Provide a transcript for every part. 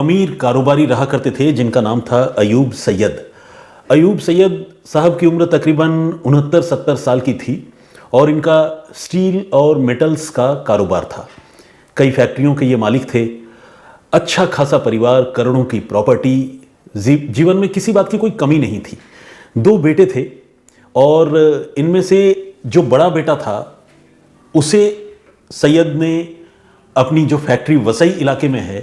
अमीर कारोबारी रहा करते थे जिनका नाम था अयूब सैयद। अयूब सैयद साहब की उम्र तकरीबन 69-70 साल की थी और इनका स्टील और मेटल्स का कारोबार था। कई फैक्ट्रियों के ये मालिक थे। अच्छा खासा परिवार, करोड़ों की प्रॉपर्टी, जीवन में किसी बात की कोई कमी नहीं थी। 2 बेटे थे और इनमें से जो बड़ा बेटा था उसे सैयद ने अपनी जो फैक्ट्री वसई इलाके में है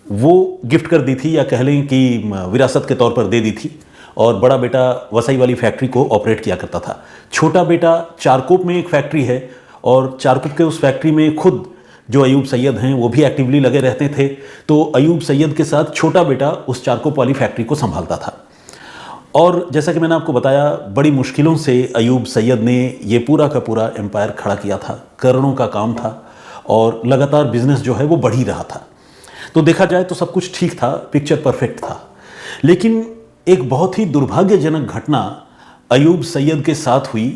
वो गिफ्ट कर दी थी, या कह लें कि विरासत के तौर पर दे दी थी। और बड़ा बेटा वसई वाली फैक्ट्री को ऑपरेट किया करता था। छोटा बेटा चारकोप में एक फैक्ट्री है और चारकोप के उस फैक्ट्री में खुद जो अयूब सैयद हैं वो भी एक्टिवली लगे रहते थे। तो अयूब सैयद के साथ छोटा बेटा उस चारकोप वाली फैक्ट्री को संभालता था। और जैसा कि मैंने आपको बताया, बड़ी मुश्किलों से अयूब सैयद ने ये पूरा का पूरा एम्पायर खड़ा किया था। करोड़ों का काम था और लगातार बिजनेस जो है वो बढ़ ही रहा था। तो देखा जाए तो सब कुछ ठीक था, पिक्चर परफेक्ट था। लेकिन एक बहुत ही दुर्भाग्यजनक घटना अयूब सैयद के साथ हुई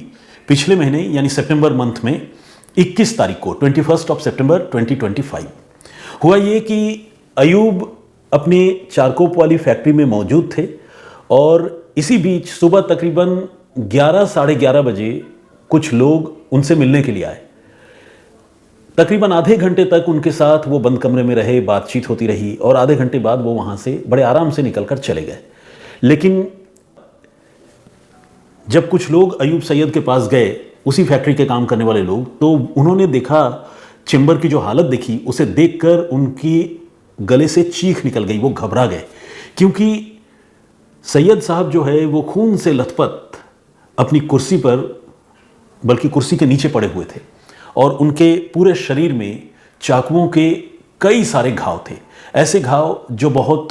पिछले महीने, यानी सितंबर मंथ में 21 तारीख को, 21 सितंबर 2025। हुआ ये कि अयूब अपने चारकोप वाली फैक्ट्री में मौजूद थे और इसी बीच सुबह तकरीबन 11 साढ़े 11 बजे कुछ लोग उनसे मिलने के लिए आए। तकरीबन आधे घंटे तक उनके साथ वो बंद कमरे में रहे, बातचीत होती रही और आधे घंटे बाद वो वहां से बड़े आराम से निकलकर चले गए। लेकिन जब कुछ लोग अयूब सैयद के पास गए, उसी फैक्ट्री के काम करने वाले लोग, तो उन्होंने देखा, चेंबर की जो हालत देखी, उसे देखकर उनकी गले से चीख निकल गई। वो घबरा गए क्योंकि सैयद साहब जो है वो खून से लथपथ अपनी कुर्सी पर, बल्कि कुर्सी के नीचे पड़े हुए थे और उनके पूरे शरीर में चाकुओं के कई सारे घाव थे। ऐसे घाव जो बहुत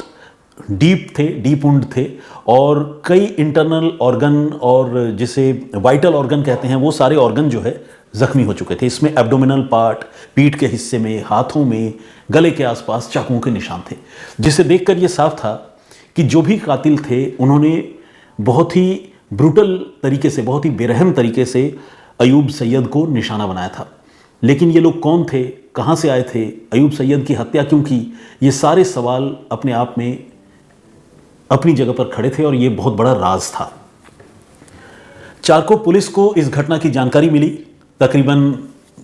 डीप थे, डीप वुंड थे और कई इंटरनल ऑर्गन और जिसे वाइटल ऑर्गन कहते हैं वो सारे ऑर्गन जो है जख्मी हो चुके थे। इसमें एब्डोमिनल पार्ट, पीठ के हिस्से में, हाथों में, गले के आसपास चाकुओं के निशान थे, जिसे देखकर यह साफ था कि जो भी कातिल थे उन्होंने बहुत ही ब्रूटल तरीके से, बहुत ही बेरहम तरीके से अयूब सैयद को निशाना बनाया था। लेकिन ये लोग कौन थे, कहाँ से आए थे, अयूब सैयद की हत्या क्यों की, ये सारे सवाल अपने आप में अपनी जगह पर खड़े थे और ये बहुत बड़ा राज था। चारकोप पुलिस को इस घटना की जानकारी मिली तकरीबन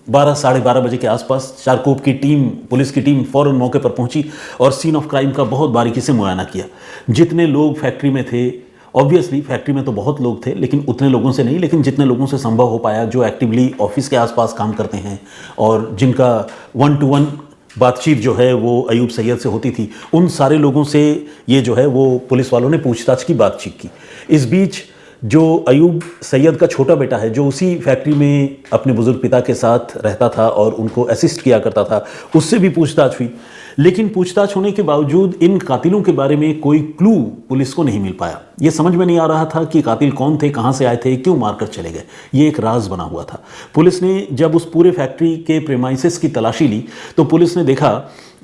12 साढ़े 12 बजे के आसपास। चारकोप की टीम, पुलिस की टीम फौरन मौके पर पहुंची और सीन ऑफ क्राइम का बहुत बारीकी से मुआयना किया। जितने लोग फैक्ट्री में थे, ऑब्वियसली फैक्ट्री में तो बहुत लोग थे लेकिन उतने लोगों से नहीं, लेकिन जितने लोगों से संभव हो पाया, जो एक्टिवली ऑफिस के आसपास काम करते हैं और जिनका 1 to 1 बातचीत जो है वो अयूब सैयद से होती थी, उन सारे लोगों से ये जो है वो पुलिस वालों ने पूछताछ की, बातचीत की। इस बीच जो अयूब सैयद का छोटा बेटा है, जो उसी फैक्ट्री में अपने बुजुर्ग पिता के साथ रहता था और उनको असिस्ट किया करता था, उससे भी पूछताछ हुई। लेकिन पूछताछ होने के बावजूद इन कातिलों के बारे में कोई क्लू पुलिस को नहीं मिल पाया। ये समझ में नहीं आ रहा था कि कातिल कौन थे, कहाँ से आए थे, क्यों मारकर चले गए। ये एक राज बना हुआ था। पुलिस ने जब उस पूरे फैक्ट्री के प्रेमाइसेस की तलाशी ली तो पुलिस ने देखा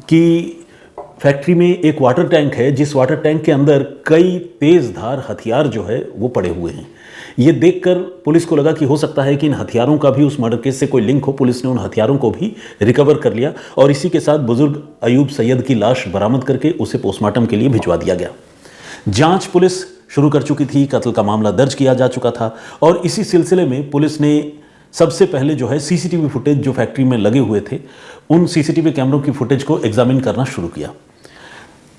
कि फैक्ट्री में एक वाटर टैंक है, जिस वाटर टैंक के अंदर कई तेज धार हथियार जो है वो पड़े हुए हैं। ये देखकर पुलिस को लगा कि हो सकता है कि इन हथियारों का भी उस मर्डर केस से कोई लिंक हो। पुलिस ने उन हथियारों को भी रिकवर कर लिया और इसी के साथ बुजुर्ग अयूब सैयद की लाश बरामद करके उसे पोस्टमार्टम के लिए भिजवा दिया गया। जांच पुलिस शुरू कर चुकी थी, कत्ल का मामला दर्ज किया जा चुका था और इसी सिलसिले में पुलिस ने सबसे पहले जो है सीसीटीवी फुटेज जो फैक्ट्री में लगे हुए थे, उन सीसीटीवी कैमरों की फुटेज को एग्जामिन करना शुरू किया।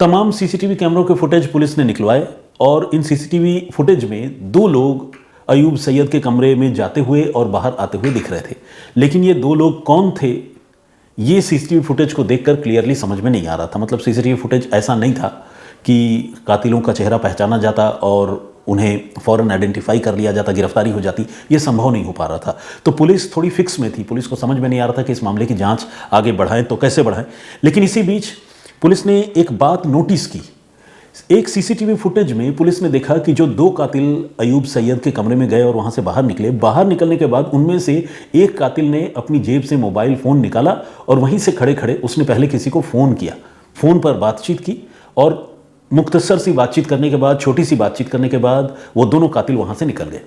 तमाम सीसीटीवी कैमरों के फुटेज पुलिस ने निकलवाए और इन सीसीटीवी फुटेज में 2 लोग अयूब सैयद के कमरे में जाते हुए और बाहर आते हुए दिख रहे थे। लेकिन ये 2 लोग कौन थे, ये सीसीटीवी फुटेज को देखकर क्लियरली समझ में नहीं आ रहा था। मतलब सीसीटीवी फुटेज ऐसा नहीं था कि कातिलों का चेहरा पहचाना जाता और उन्हें फ़ौरन आइडेंटिफाई कर लिया जाता, गिरफ्तारी हो जाती। ये संभव नहीं हो पा रहा था। तो पुलिस थोड़ी फिक्स में थी। पुलिस को समझ में नहीं आ रहा था कि इस मामले की जाँच आगे बढ़ाएं तो कैसे बढ़ाएं। लेकिन इसी बीच पुलिस ने एक बात नोटिस की। एक सीसीटीवी फुटेज में पुलिस ने देखा कि जो 2 कातिल अयूब सैयद के कमरे में गए और वहां से बाहर निकले, बाहर निकलने के बाद उनमें से एक कातिल ने अपनी जेब से मोबाइल फ़ोन निकाला और वहीं से खड़े खड़े उसने पहले किसी को फ़ोन किया, फ़ोन पर बातचीत की और मुख्तसर सी बातचीत करने के बाद, छोटी सी बातचीत करने के बाद वो दोनों कातिल वहां से निकल गए।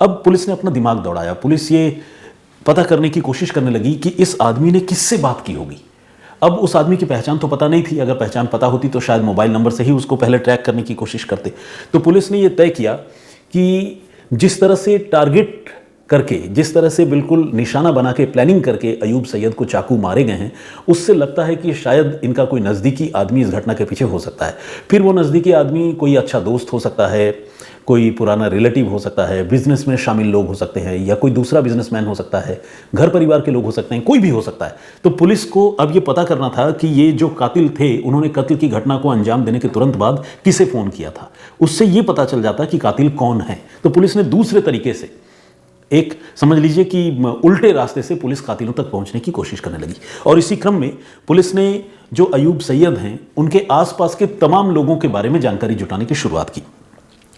अब पुलिस ने अपना दिमाग दौड़ाया। पुलिस ये पता करने की कोशिश करने लगी कि इस आदमी ने किससे बात की होगी। अब उस आदमी की पहचान तो पता नहीं थी, अगर पहचान पता होती तो शायद मोबाइल नंबर से ही उसको पहले ट्रैक करने की कोशिश करते। तो पुलिस ने यह तय किया कि जिस तरह से टारगेट करके, जिस तरह से बिल्कुल निशाना बना के प्लानिंग करके अयूब सैयद को चाकू मारे गए हैं, उससे लगता है कि शायद इनका कोई नज़दीकी आदमी इस घटना के पीछे हो सकता है। फिर वो नज़दीकी आदमी कोई अच्छा दोस्त हो सकता है, कोई पुराना रिलेटिव हो सकता है, बिजनेस में शामिल लोग हो सकते हैं, या कोई दूसरा बिजनेसमैन हो सकता है, घर परिवार के लोग हो सकते हैं, कोई भी हो सकता है। तो पुलिस को अब ये पता करना था कि ये जो कातिल थे, उन्होंने कत्ल की घटना को अंजाम देने के तुरंत बाद किसे फ़ोन किया था। उससे ये पता चल जाता कि कातिल कौन है। तो पुलिस ने दूसरे तरीके से, एक समझ लीजिए कि उल्टे रास्ते से पुलिस कातिलों तक पहुंचने की कोशिश करने लगी। और इसी क्रम में पुलिस ने जो अयूब सैयद हैं, उनके आसपास के तमाम लोगों के बारे में जानकारी जुटाने की शुरुआत की।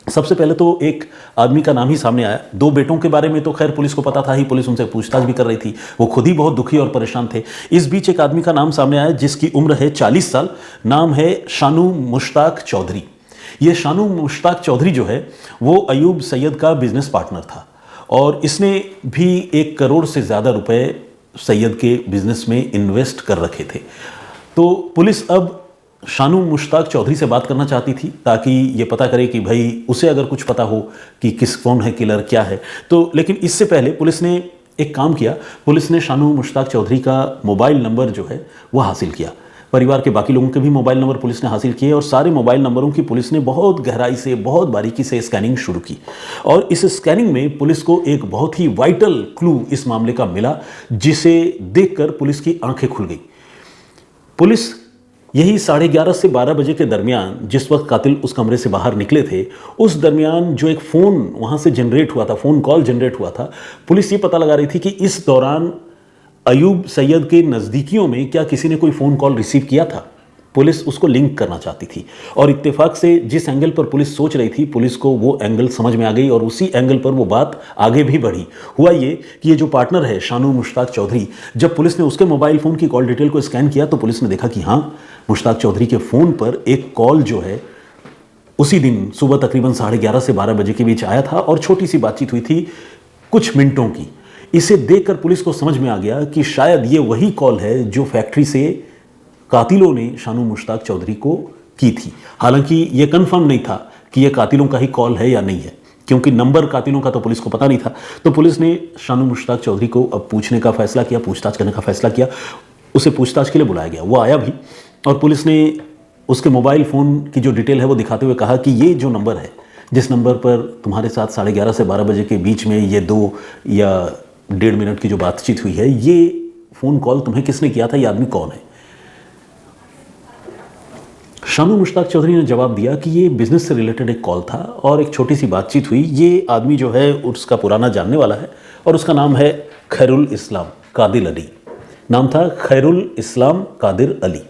सबसे पहले तो एक आदमी का नाम ही सामने आया। 2 बेटों के बारे में तो खैर पुलिस को पता था ही, पुलिस उनसे पूछताछ भी कर रही थी, वो खुद ही बहुत दुखी और परेशान थे। इस बीच एक आदमी का नाम सामने आया जिसकी उम्र है 40 साल, नाम है शानू मुश्ताक चौधरी। ये शानू मुश्ताक चौधरी जो है वो अयूब सैयद का बिजनेस पार्टनर था, और इसने भी 1 करोड़ से ज़्यादा रुपए सैयद के बिजनेस में इन्वेस्ट कर रखे थे। तो पुलिस अब शानू मुश्ताक चौधरी से बात करना चाहती थी ताकि ये पता करे कि भाई उसे अगर कुछ पता हो कि कौन है किलर, क्या है। तो लेकिन इससे पहले पुलिस ने एक काम किया, पुलिस ने शानू मुश्ताक चौधरी का मोबाइल नंबर जो है वो हासिल किया। परिवार के बाकी लोगों के भी मोबाइल नंबर पुलिस ने हासिल किए, और सारे मोबाइल नंबरों की पुलिस ने बहुत गहराई से, बहुत बारीकी से स्कैनिंग शुरू की। और इस स्कैनिंग में पुलिस को एक बहुत ही वाइटल क्लू इस मामले का मिला, जिसे देखकर पुलिस की आंखें खुल गई। पुलिस यही 11:30 से 12 बजे के दरमियान, जिस वक्त कातिल उस कमरे से बाहर निकले थे, उस दरमियान जो एक फ़ोन वहाँ से जनरेट हुआ था, फ़ोन कॉल जनरेट हुआ था, पुलिस ये पता लगा रही थी कि इस दौरान अयूब सैयद के नज़दीकियों में क्या किसी ने कोई फ़ोन कॉल रिसीव किया था। पुलिस उसको लिंक करना चाहती थी, और इत्तेफाक से जिस एंगल पर पुलिस सोच रही थी, पुलिस को वो एंगल समझ में आ गई, और उसी एंगल पर वो बात आगे भी बढ़ी। हुआ ये कि ये जो पार्टनर है शानू मुश्ताक चौधरी, जब पुलिस ने उसके मोबाइल फ़ोन की कॉल डिटेल को स्कैन किया तो पुलिस ने देखा कि हाँ, मुश्ताक चौधरी के फ़ोन पर एक कॉल जो है उसी दिन सुबह तकरीबन 11:30 से 12 बजे के बीच आया था, और छोटी सी बातचीत हुई थी कुछ मिनटों की। इसे देखकर पुलिस को समझ में आ गया कि शायद ये वही कॉल है जो फैक्ट्री से कातिलों ने शानू मुश्ताक चौधरी को की थी। हालांकि ये कंफर्म नहीं था कि ये कातिलों का ही कॉल है या नहीं है, क्योंकि नंबर कातिलों का तो पुलिस को पता नहीं था। तो पुलिस ने शानू मुश्ताक चौधरी को अब पूछने का फैसला किया, पूछताछ करने का फैसला किया। उसे पूछताछ के लिए बुलाया गया, वो आया भी, और पुलिस ने उसके मोबाइल फ़ोन की जो डिटेल है वो दिखाते हुए कहा कि ये जो नंबर है, जिस नंबर पर तुम्हारे साथ 11:30 से 12 बजे के बीच में ये 2 या 1.5 मिनट की जो बातचीत हुई है, ये फ़ोन कॉल तुम्हें किसने किया था, ये आदमी कौन है। शानू मुश्ताक चौधरी ने जवाब दिया कि ये बिज़नेस से रिलेटेड एक कॉल था, और एक छोटी सी बातचीत हुई। ये आदमी जो है उसका पुराना जानने वाला है, और उसका नाम है खैरुल इस्लाम कादिर अली। नाम था खैरुल इस्लाम कादिर अली।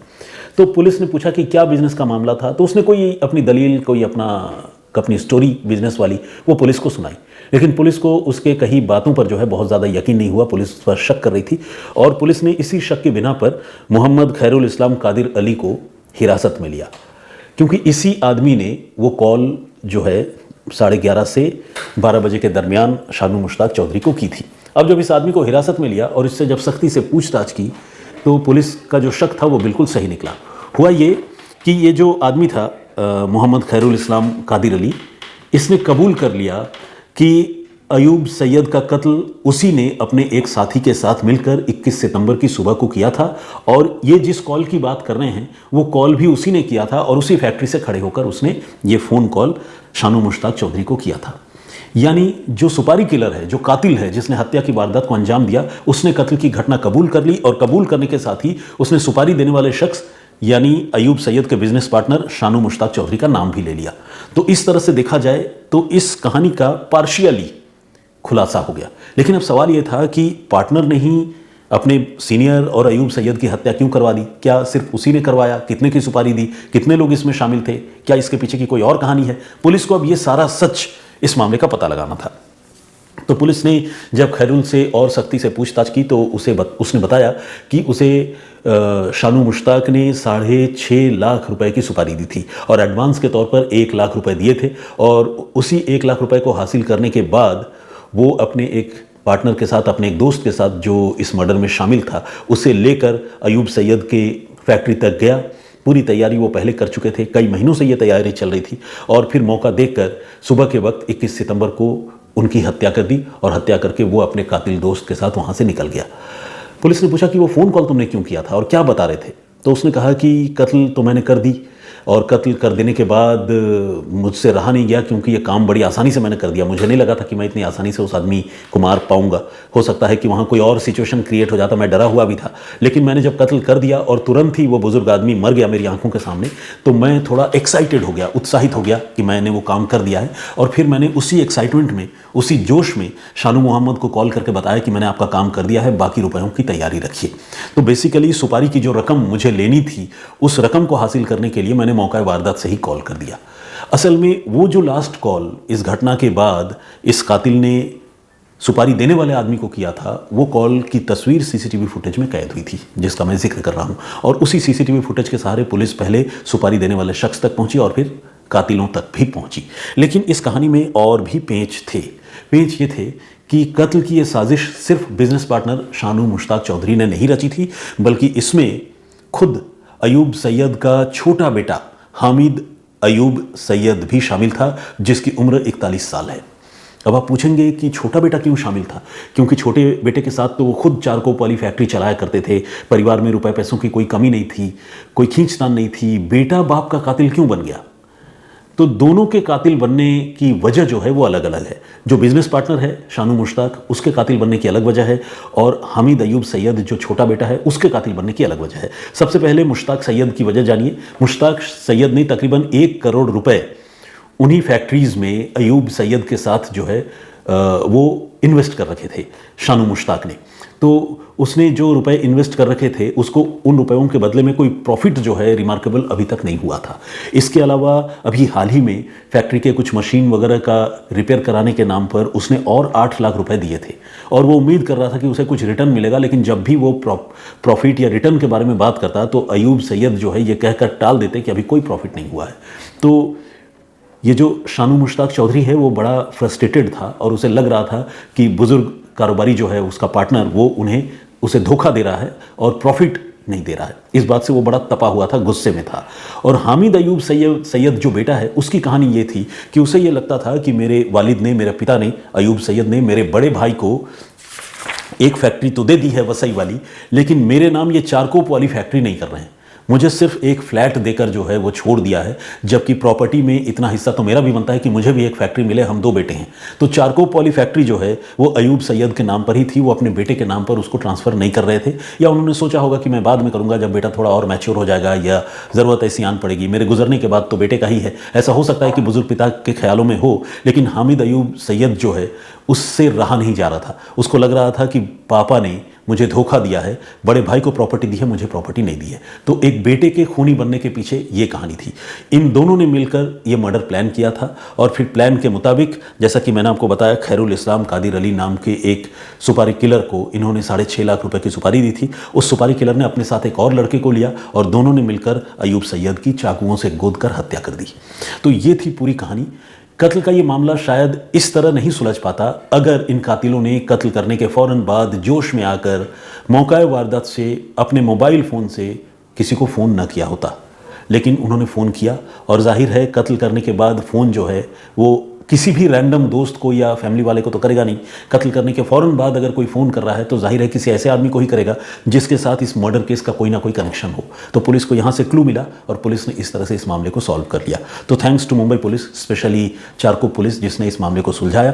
तो पुलिस ने पूछा कि क्या बिज़नेस का मामला था, तो उसने कोई अपनी दलील, कोई अपनी स्टोरी बिज़नेस वाली वो पुलिस को सुनाई। लेकिन पुलिस को उसके कई बातों पर जो है बहुत ज़्यादा यकीन नहीं हुआ, पुलिस पर शक कर रही थी, और पुलिस ने इसी शक की बिना पर मोहम्मद खैरुल इस्लाम कादिर अली को हिरासत में लिया, क्योंकि इसी आदमी ने वो कॉल जो है 11:30 से 12 बजे के दरमियान शानू मुश्ताक चौधरी को की थी। अब जब इस आदमी को हिरासत में लिया और इससे जब सख्ती से पूछताछ की, तो पुलिस का जो शक था वो बिल्कुल सही निकला। हुआ ये कि ये जो आदमी था मोहम्मद खैरुल इस्लाम कादिर अली, इसने कबूल कर लिया कि अयूब सैयद का कत्ल उसी ने अपने एक साथी के साथ मिलकर 21 सितंबर की सुबह को किया था, और ये जिस कॉल की बात कर रहे हैं वो कॉल भी उसी ने किया था, और उसी फैक्ट्री से खड़े होकर उसने ये फ़ोन कॉल शानू मुश्ताक चौधरी को किया था। यानी जो सुपारी किलर है, जो कातिल है, जिसने हत्या की वारदात को अंजाम दिया, उसने कत्ल की घटना कबूल कर ली, और कबूल करने के साथ ही उसने सुपारी देने वाले शख्स यानी अयूब सैयद के बिजनेस पार्टनर शानू मुश्ताक चौधरी का नाम भी ले लिया। तो इस तरह से देखा जाए तो इस कहानी का पार्शियली खुलासा हो गया। लेकिन अब सवाल यह था कि पार्टनर ने ही अपने सीनियर और अयूब सैयद की हत्या क्यों करवा दी? क्या सिर्फ उसी ने करवाया? कितने की सुपारी दी? कितने लोग इसमें शामिल थे? क्या इसके पीछे की कोई और कहानी है? पुलिस को अब ये सारा सच इस मामले का पता लगाना था। तो पुलिस ने जब खैरुल से और सख्ती से पूछताछ की तो उसने बताया कि उसे शानू मुश्ताक ने 6.5 लाख रुपए की सुपारी दी थी, और एडवांस के तौर पर 1 लाख रुपए दिए थे, और उसी 1 लाख रुपए को हासिल करने के बाद वो अपने एक पार्टनर के साथ, अपने एक दोस्त के साथ जो इस मर्डर में शामिल था, उसे लेकर अयूब सैयद के फैक्ट्री तक गया। पूरी तैयारी वो पहले कर चुके थे, कई महीनों से ये तैयारी चल रही थी। और फिर मौका देखकर सुबह के वक्त 21 सितंबर को उनकी हत्या कर दी और हत्या करके वो अपने कातिल दोस्त के साथ वहाँ से निकल गया। पुलिस ने पूछा कि वो फ़ोन कॉल तुमने क्यों किया था और क्या बता रहे थे? तो उसने कहा कि कत्ल तो मैंने कर दी और कत्ल कर देने के बाद मुझसे रहा नहीं गया, क्योंकि ये काम बड़ी आसानी से मैंने कर दिया। मुझे नहीं लगा था कि मैं इतनी आसानी से उस आदमी को मार पाऊंगा। हो सकता है कि वहाँ कोई और सिचुएशन क्रिएट हो जाता, मैं डरा हुआ भी था। लेकिन मैंने जब कत्ल कर दिया और तुरंत ही वो बुजुर्ग आदमी मर गया मेरी आंखों के सामने, तो मैं थोड़ा एक्साइटेड हो गया, उत्साहित हो गया कि मैंने वो काम कर दिया है। और फिर मैंने उसी एक्साइटमेंट में, उसी जोश में शानू मोहम्मद को कॉल करके बताया कि मैंने आपका काम कर दिया है, बाकी रुपयों की तैयारी रखिए। तो बेसिकली सुपारी की जो रकम मुझे लेनी थी, उस रकम को हासिल करने के लिए मैंने मौका वारदात से ही कॉल कर दिया। असल में वो जो लास्ट कॉल इस घटना के बाद इस कातिल ने सुपारी देने वाले आदमी को किया था, वो कॉल की तस्वीर सीसीटीवी फुटेज में कैद हुई थी, जिसका मैं जिक्र कर रहा हूं। और उसी सीसीटीवी फुटेज के सहारे पुलिस पहले सुपारी देने वाले शख्स तक पहुंची और फिर कातिलों तक भी पहुंची। लेकिन इस कहानी में और भी पेंच थे। पेंच ये थे कि कत्ल की ये साजिश सिर्फ बिजनेस पार्टनर शानू मुश्ताक चौधरी ने नहीं रची थी, बल्कि इसमें खुद अयूब सैयद का छोटा बेटा हामिद अयूब सैयद भी शामिल था, जिसकी उम्र 41 साल है। अब आप पूछेंगे कि छोटा बेटा क्यों शामिल था? क्योंकि छोटे बेटे के साथ तो वो खुद चारकोप वाली फैक्ट्री चलाया करते थे, परिवार में रुपए पैसों की कोई कमी नहीं थी, कोई खींचतान नहीं थी। बेटा बाप का कातिल क्यों बन गया? तो दोनों के कातिल बनने की वजह जो है वो अलग अलग है। जो बिजनेस पार्टनर है शानू मुश्ताक, उसके कातिल बनने की अलग वजह है, और हामिद अयूब सैयद जो छोटा बेटा है, उसके कातिल बनने की अलग वजह है। सबसे पहले मुश्ताक सैयद की वजह जानिए। मुश्ताक सैयद ने तकरीबन 1 करोड़ रुपए उन्हीं फैक्ट्रीज़ में अयूब सैयद के साथ जो है वो इन्वेस्ट कर रखे थे शानू मुश्ताक ने। तो उसने जो रुपए इन्वेस्ट कर रखे थे, उसको उन रुपयों के बदले में कोई प्रॉफिट जो है रिमार्केबल अभी तक नहीं हुआ था। इसके अलावा अभी हाल ही में फैक्ट्री के कुछ मशीन वगैरह का रिपेयर कराने के नाम पर उसने और 8 लाख रुपए दिए थे, और वो उम्मीद कर रहा था कि उसे कुछ रिटर्न मिलेगा। लेकिन जब भी वो प्रॉफिट या रिटर्न के बारे में बात करता, तो अयूब सैयद जो है ये कहकर टाल देते कि अभी कोई प्रॉफिट नहीं हुआ है। तो ये जो शानू मुश्ताक चौधरी है वो बड़ा फ्रस्ट्रेटेड था, और उसे लग रहा था कि बुजुर्ग कारोबारी जो है उसका पार्टनर, वो उसे धोखा दे रहा है और प्रॉफिट नहीं दे रहा है। इस बात से वो बड़ा तपा हुआ था, गुस्से में था। और हामिद अयूब सैयद जो बेटा है, उसकी कहानी ये थी कि उसे ये लगता था कि मेरे वालिद ने, मेरे पिता ने, अयूब सैयद ने मेरे बड़े भाई को एक फैक्ट्री तो दे दी है वसई वाली, लेकिन मेरे नाम ये चारकोप वाली फैक्ट्री नहीं कर रहे हैं। मुझे सिर्फ एक फ्लैट देकर जो है वो छोड़ दिया है, जबकि प्रॉपर्टी में इतना हिस्सा तो मेरा भी बनता है कि मुझे भी एक फैक्ट्री मिले, हम 2 बेटे हैं। तो चारकोप वाली फैक्ट्री जो है वो अयूब सैयद के नाम पर ही थी, वो अपने बेटे के नाम पर उसको ट्रांसफ़र नहीं कर रहे थे, या उन्होंने सोचा होगा कि मैं बाद में करूँगा जब बेटा थोड़ा और मैच्योर हो जाएगा, या ज़रूरत ऐसी आन पड़ेगी, मेरे गुजरने के बाद तो बेटे का ही है। ऐसा हो सकता है कि बुजुर्ग पिता के ख्यालों में हो, लेकिन हामिद अयूब सैयद जो है उससे रहा नहीं जा रहा था। उसको लग रहा था कि पापा ने मुझे धोखा दिया है, बड़े भाई को प्रॉपर्टी दी है, मुझे प्रॉपर्टी नहीं दी है। तो एक बेटे के खूनी बनने के पीछे ये कहानी थी। इन दोनों ने मिलकर ये मर्डर प्लान किया था, और फिर प्लान के मुताबिक, जैसा कि मैंने आपको बताया, खैरुल इस्लाम कादिर अली नाम के एक सुपारी किलर को इन्होंने 6.5 लाख रुपए की सुपारी दी थी। उस सुपारी किलर ने अपने साथ एक और लड़के को लिया, और दोनों ने मिलकर अयूब सैयद की चाकुओं से गोद कर हत्या कर दी। तो ये थी पूरी कहानी। कत्ल का ये मामला शायद इस तरह नहीं सुलझ पाता अगर इन कातिलों ने कत्ल करने के फ़ौरन बाद जोश में आकर मौका वारदात से अपने मोबाइल फ़ोन से किसी को फ़ोन न किया होता। लेकिन उन्होंने फ़ोन किया, और जाहिर है कत्ल करने के बाद फ़ोन जो है वो किसी भी रैंडम दोस्त को या फैमिली वाले को तो करेगा नहीं। कत्ल करने के फ़ौरन बाद अगर कोई फ़ोन कर रहा है तो जाहिर है किसी ऐसे आदमी को ही करेगा जिसके साथ इस मर्डर केस का कोई ना कोई कनेक्शन हो। तो पुलिस को यहाँ से क्लू मिला, और पुलिस ने इस तरह से इस मामले को सॉल्व कर लिया। तो thanks to Mumbai police, specially Charkop police, जिसने इस मामले को सुलझाया।